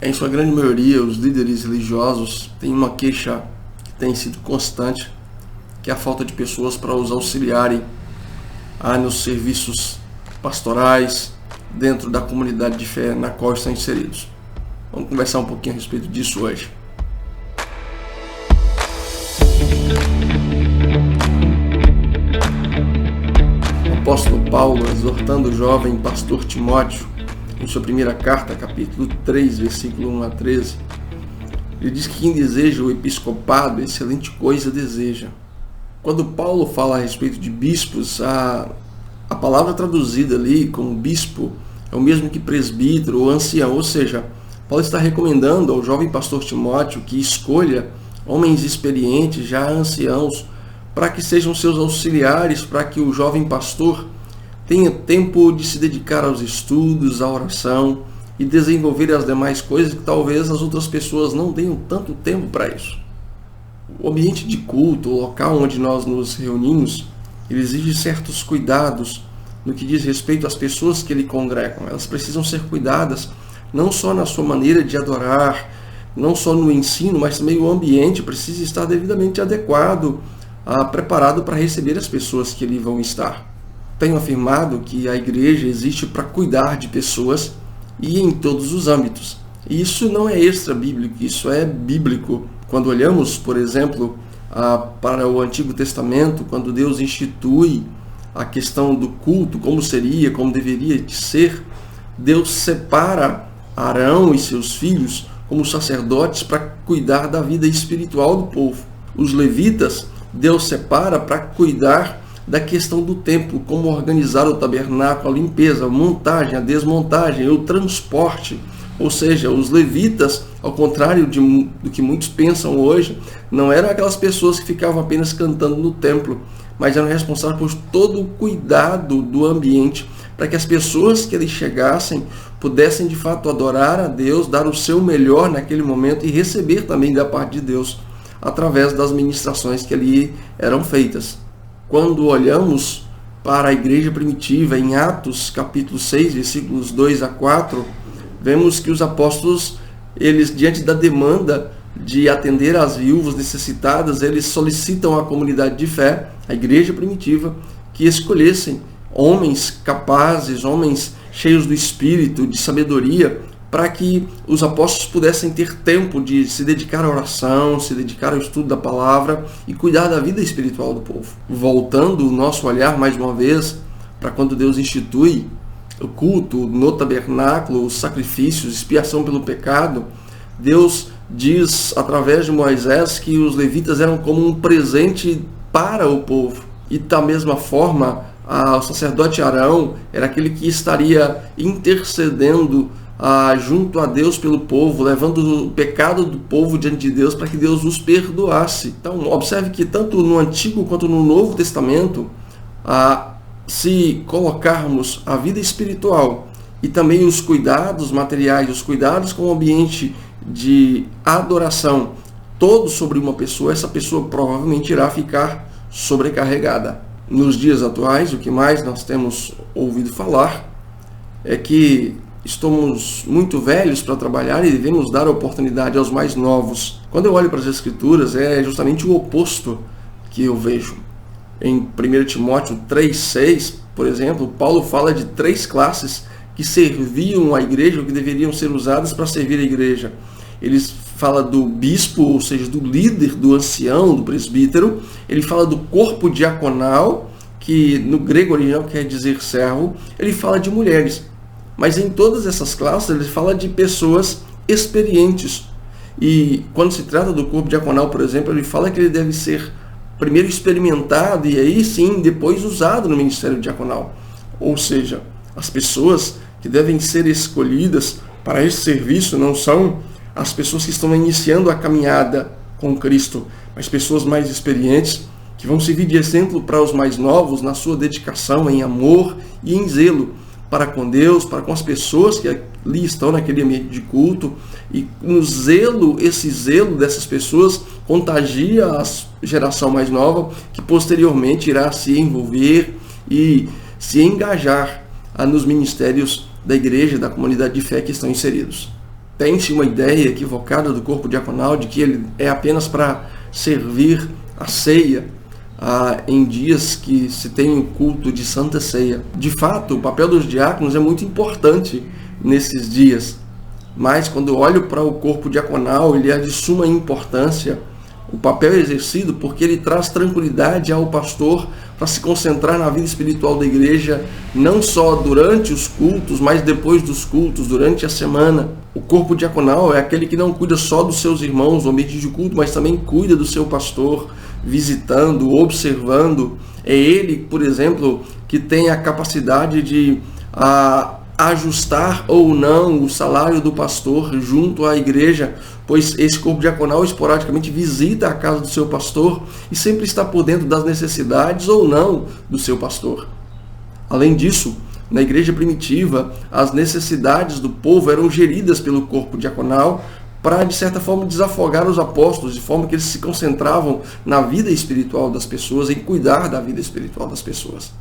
Em sua grande maioria, os líderes religiosos têm uma queixa que tem sido constante, que é a falta de pessoas para os auxiliarem nos serviços pastorais dentro da comunidade de fé na qual estão inseridos. Vamos conversar um pouquinho a respeito disso hoje. O apóstolo Paulo, exortando o jovem pastor Timóteo, em sua primeira carta, capítulo 3, versículo 1 a 13, ele diz que quem deseja o episcopado, excelente coisa deseja. Quando Paulo fala a respeito de bispos, a palavra traduzida ali como bispo é o mesmo que presbítero ou ancião, ou seja, Paulo está recomendando ao jovem pastor Timóteo que escolha homens experientes, já anciãos, para que sejam seus auxiliares, para que o jovem pastor tenha tempo de se dedicar aos estudos, à oração e desenvolver as demais coisas que talvez as outras pessoas não tenham tanto tempo para isso. O ambiente de culto, o local onde nós nos reunimos, ele exige certos cuidados no que diz respeito às pessoas que ele congregam. Elas precisam ser cuidadas não só na sua maneira de adorar, não só no ensino, mas também o ambiente precisa estar devidamente adequado, preparado para receber as pessoas que ali vão estar. Tenho afirmado que a igreja existe para cuidar de pessoas e em todos os âmbitos. E isso não é extra-bíblico, isso é bíblico. Quando olhamos, por exemplo, para o Antigo Testamento, quando Deus institui a questão do culto, como seria, como deveria de ser, Deus separa Arão e seus filhos como sacerdotes para cuidar da vida espiritual do povo. Os levitas, Deus separa para cuidar da questão do templo, como organizar o tabernáculo, a limpeza, a montagem, a desmontagem, o transporte. Ou seja, os levitas, ao contrário do que muitos pensam hoje, não eram aquelas pessoas que ficavam apenas cantando no templo, mas eram responsáveis por todo o cuidado do ambiente, para que as pessoas que ali chegassem pudessem de fato adorar a Deus, dar o seu melhor naquele momento e receber também da parte de Deus, através das ministrações que ali eram feitas. Quando olhamos para a igreja primitiva, em Atos capítulo 6, versículos 2 a 4, vemos que os apóstolos, eles diante da demanda de atender às viúvas necessitadas, eles solicitam à comunidade de fé, a igreja primitiva, que escolhessem homens capazes, homens cheios do espírito, de sabedoria, para que os apóstolos pudessem ter tempo de se dedicar à oração, se dedicar ao estudo da palavra e cuidar da vida espiritual do povo. Voltando o nosso olhar mais uma vez para quando Deus institui o culto no tabernáculo, os sacrifícios, expiação pelo pecado, Deus diz através de Moisés que os levitas eram como um presente para o povo. E da mesma forma, o sacerdote Arão era aquele que estaria intercedendo junto a Deus pelo povo, levando o pecado do povo diante de Deus para que Deus os perdoasse. Então, observe que tanto no Antigo quanto no Novo Testamento, se colocarmos a vida espiritual e também os cuidados materiais, os cuidados com o ambiente de adoração, todos sobre uma pessoa, essa pessoa provavelmente irá ficar sobrecarregada. Nos dias atuais, o que mais nós temos ouvido falar é que estamos muito velhos para trabalhar e devemos dar oportunidade aos mais novos. Quando eu olho para as Escrituras, é justamente o oposto que eu vejo. Em 1 Timóteo 3,6, por exemplo, Paulo fala de 3 classes que serviam à igreja, ou que deveriam ser usadas para servir a igreja. Ele fala do bispo, ou seja, do líder, do ancião, do presbítero. Ele fala do corpo diaconal, que no grego original quer dizer servo. Ele fala de mulheres. Mas em todas essas classes ele fala de pessoas experientes. E quando se trata do corpo diaconal, por exemplo, ele fala que ele deve ser primeiro experimentado e aí sim depois usado no ministério diaconal. Ou seja, as pessoas que devem ser escolhidas para esse serviço não são as pessoas que estão iniciando a caminhada com Cristo, mas pessoas mais experientes que vão servir de exemplo para os mais novos na sua dedicação em amor e em zelo para com Deus, para com as pessoas que ali estão naquele ambiente de culto, e no zelo, esse zelo dessas pessoas contagia a geração mais nova, que posteriormente irá se envolver e se engajar nos ministérios da igreja, da comunidade de fé que estão inseridos. Tem-se uma ideia equivocada do corpo diaconal de que ele é apenas para servir a ceia em dias que se tem o culto de Santa Ceia. De fato, o papel dos diáconos é muito importante nesses dias, mas quando olho para o corpo diaconal, ele é de suma importância. O papel é exercido porque ele traz tranquilidade ao pastor para se concentrar na vida espiritual da igreja, não só durante os cultos, mas depois dos cultos, durante a semana. O corpo diaconal é aquele que não cuida só dos seus irmãos no ambiente de culto, mas também cuida do seu pastor, visitando, observando. É ele, por exemplo, que tem a capacidade de ajustar ou não o salário do pastor junto à igreja, pois esse corpo diaconal esporadicamente visita a casa do seu pastor e sempre está por dentro das necessidades ou não do seu pastor. Além disso, na igreja primitiva, as necessidades do povo eram geridas pelo corpo diaconal para, de certa forma, desafogar os apóstolos, de forma que eles se concentravam na vida espiritual das pessoas, em cuidar da vida espiritual das pessoas.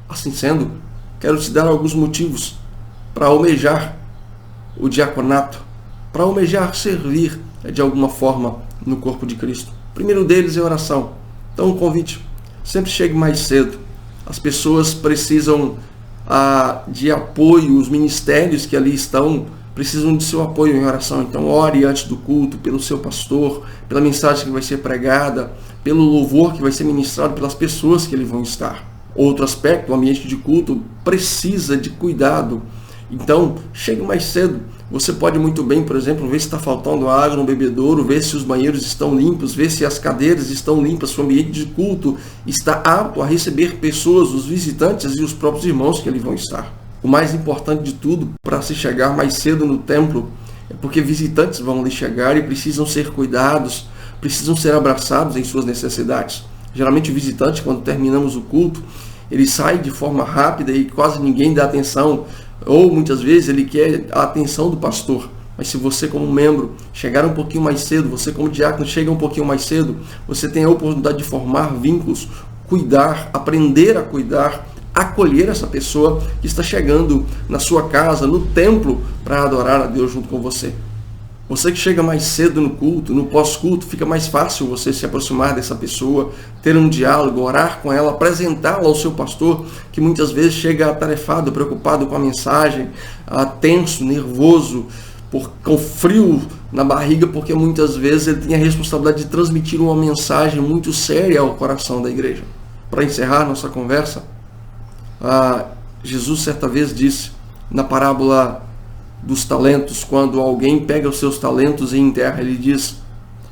Assim sendo, quero te dar alguns motivos para almejar o diaconato, para almejar servir de alguma forma no corpo de Cristo. O primeiro deles é oração. Então, um convite: sempre chegue mais cedo. As pessoas precisam de apoio, os ministérios que ali estão precisam de seu apoio em oração. Então, ore antes do culto pelo seu pastor, pela mensagem que vai ser pregada, pelo louvor que vai ser ministrado pelas pessoas que ali vão estar. Outro aspecto, o ambiente de culto precisa de cuidado. Então, chegue mais cedo. Você pode muito bem, por exemplo, ver se está faltando água no bebedouro, ver se os banheiros estão limpos, ver se as cadeiras estão limpas, se o ambiente de culto está apto a receber pessoas, os visitantes e os próprios irmãos que ali vão estar. O mais importante de tudo, para se chegar mais cedo no templo, é porque visitantes vão ali chegar e precisam ser cuidados, precisam ser abraçados em suas necessidades. Geralmente o visitante, quando terminamos o culto, ele sai de forma rápida e quase ninguém dá atenção, ou muitas vezes ele quer a atenção do pastor. Mas se você, como membro, chegar um pouquinho mais cedo, você como diácono chega um pouquinho mais cedo, você tem a oportunidade de formar vínculos, cuidar, aprender a cuidar, acolher essa pessoa que está chegando na sua casa, no templo, para adorar a Deus junto com você. Você que chega mais cedo no culto, no pós-culto, fica mais fácil você se aproximar dessa pessoa, ter um diálogo, orar com ela, apresentá-la ao seu pastor, que muitas vezes chega atarefado, preocupado com a mensagem, tenso, nervoso, com frio na barriga, porque muitas vezes ele tem a responsabilidade de transmitir uma mensagem muito séria ao coração da igreja. Para encerrar nossa conversa, Jesus certa vez disse, na parábola dos talentos, quando alguém pega os seus talentos e enterra, ele diz: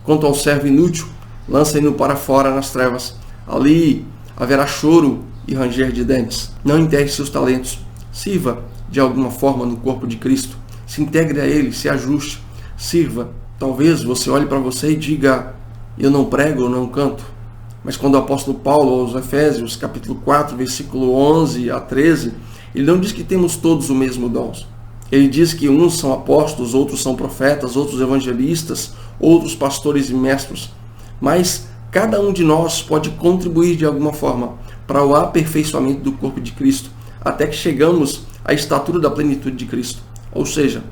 quanto ao servo inútil, lança-no para fora nas trevas, ali haverá choro e ranger de dentes. Não enterre seus talentos, sirva de alguma forma no corpo de Cristo, se integre a ele, se ajuste, sirva. Talvez você olhe para você e diga: eu não prego, eu não canto. Mas quando o apóstolo Paulo, aos Efésios, capítulo 4, versículo 11 a 13, ele não diz que temos todos o mesmo dom. Ele diz que uns são apóstolos, outros são profetas, outros evangelistas, outros pastores e mestres. Mas cada um de nós pode contribuir de alguma forma para o aperfeiçoamento do corpo de Cristo, até que chegamos à estatura da plenitude de Cristo. Ou seja,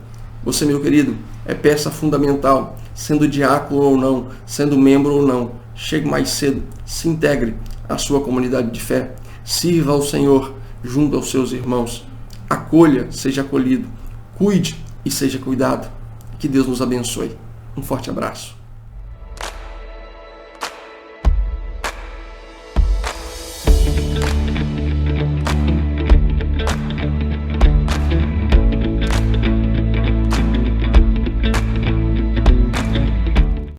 você, meu querido, é peça fundamental, sendo diácono ou não, sendo membro ou não. Chegue mais cedo, se integre à sua comunidade de fé, sirva ao Senhor junto aos seus irmãos, acolha, seja acolhido, cuide e seja cuidado. Que Deus nos abençoe. Um forte abraço.